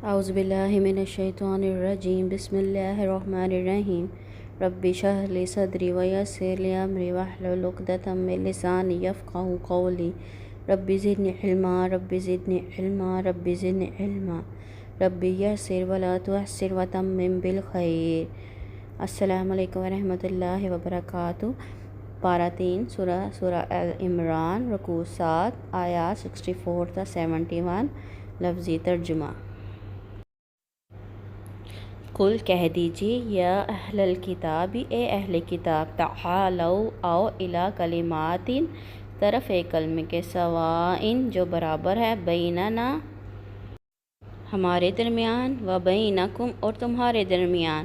اعوذ باللہ من الشیطان الرجیم بسم اللہ الرحمن الرحیم رب اشرح لی صدری ویسر لی امری واحلل عقدۃ من لسانی یفقہوا قولی رب زدنی علما رب زدنی علما رب زدنی علما رب یسر ولا تعسر وتمم بالخیر۔ السلام علیکم ورحمۃ اللہ وبرکاتہ۔ پارہ 3 سورہ ال عمران، رکوع 7 آیات 64 تا 71۔ لفظی ترجمہ۔ قل کہہ دیجیے، یا اہل الکتاب، اے اہل کتاب، تعالوا آؤ الی کلمات، طرف ایک کلمے کے، سواء جو برابر ہے، بیننا ہمارے درمیان، و بینکم اور تمہارے درمیان،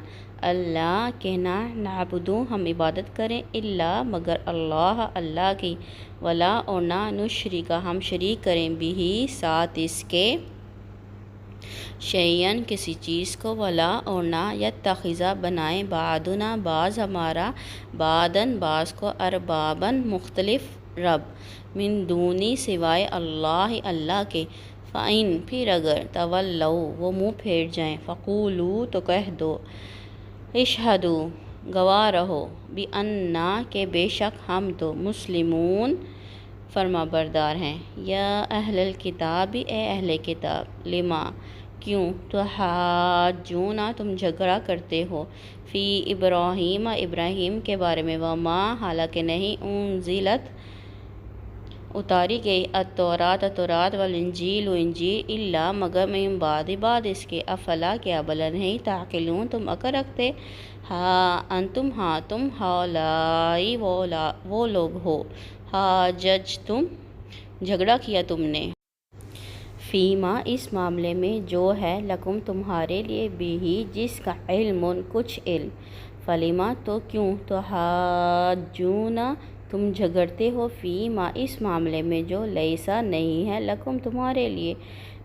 اللہ کہ نہ نعبدو ہم عبادت کریں، الا مگر اللہ اللہ کی، ولا اور نہ نشرک ہم شریک کریں، بھی ساتھ اس کے، شیئن کسی چیز کو، ولا اور نہ یتخذ بنائیں، بعدنا بعض ہمارا، بعدن بعض کو، اربابن مختلف رب، من دونی سوائے اللہ اللہ کے، فَإِن پھر اگر، تولوا وہ منہ پھیر جائیں، فقولوا تو کہہ دو، اشہدوا گواہ رہو، بِأَنَّا کہ بے شک ہم تو، مسلمون فرما بردار ہیں، یا اہل الکتاب اے اہل کتاب، لما کیوں، تحاجون تم جھگڑا کرتے ہو، فی ابراہیم ابراہیم کے بارے میں، وما حالانکہ نہیں، انزلت اتاری گئی، التوراۃ تورات، والانجیل و انجیل، الا مگر، من بعد اس کے، افلا کیا بھلا نہیں، تعقلون تم عقل رکھتے، انتم ہاں تم، ہؤلاء وہ لوگ ہو، حاججتم جھگڑا کیا تم نے، فیما اس معاملے میں، جو ہے، لکم تمہارے لیے، بھی جس کا، علم کچھ علم، فلما تو کیوں، تحاجون تم جھگڑتے ہو، فیما اس معاملے میں، جو لیسا نہیں ہے، لکم تمہارے لیے،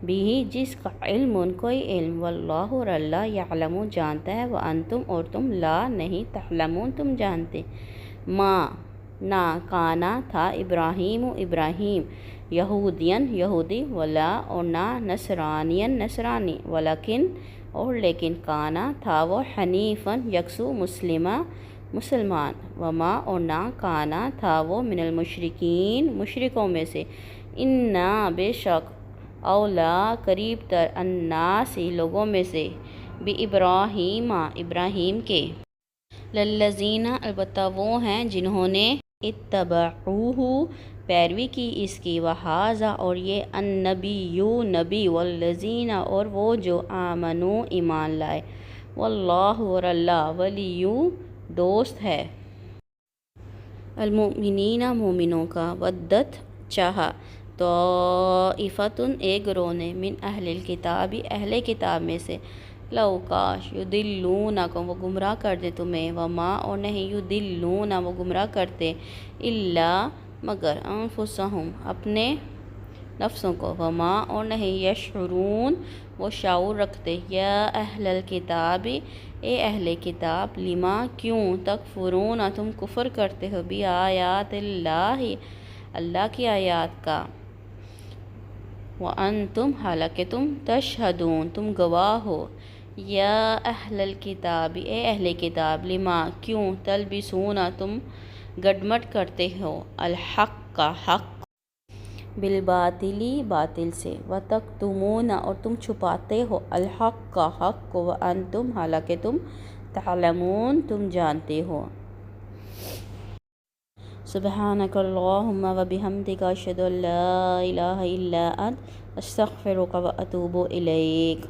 بھی جس کا، علم کوئی علم، واللہ اور اللہ، یعلم جانتا ہے، وانتم اور تم، لا نہیں، تعلمون تم جانتے، ما نہ، کانا تھا، ابراہیم ابراہیم، یہودین یہودی، ولا اور نہ، نصرانین نصرانی، ولیکن اور لیکن، کانا تھا وہ، حنیفاً یکسو، مسلمہ مسلمان، وما اور نہ، کانا تھا وہ، من المشرکین مشرکوں میں سے، انا بے شک، اولا قریب تر، الناس لوگوں میں سے، بِابراہیم ابراہیم کے، للذین البتہ وہ ہیں، جنہوں نے، اتبعوہ پیروی کی اس کی، وہذا اور یہ، النبی نبی، والذین اور وہ جو، آمنوا ایمان لائے، واللہ اور اللہ، ولی دوست ہے، المؤمنین مومنوں کا، ودت چاہا، طائفۃ ایک گروہ نے، من اہل الکتاب اہل کتاب میں سے، لو کاش، یضلونکم وہ گمراہ کر دے تمہیں، وما اور نہیں، یضلون وہ گمراہ کرتے، الا مگر، انفسہم اپنے نفسوں کو، وما اور نہیں، یشعرون وہ شعور رکھتے، یا اہل الکتاب اے اہل کتاب، لما کیوں، تکفرون تم کفر کرتے ہو، بآیات اللہ اللہ کی آیات کا، وانتم حالانکہ تم، تشہدون تم گواہ ہو، یا اہل الکتاب اے اہل کتاب، لما کیوں، تلبسون تم گڈمٹ کرتے ہو، الحق کا حق، بالباطل باطل سے، وتکتمون اور تم چھپاتے ہو، الحق کا حق کو، وانتم حالانکہ تم، تعلمون تم جانتے ہو۔ سبحانک اللہم وبحمدک، اشہد ان لا الہ الا انت، استغفرک واتوب الیک۔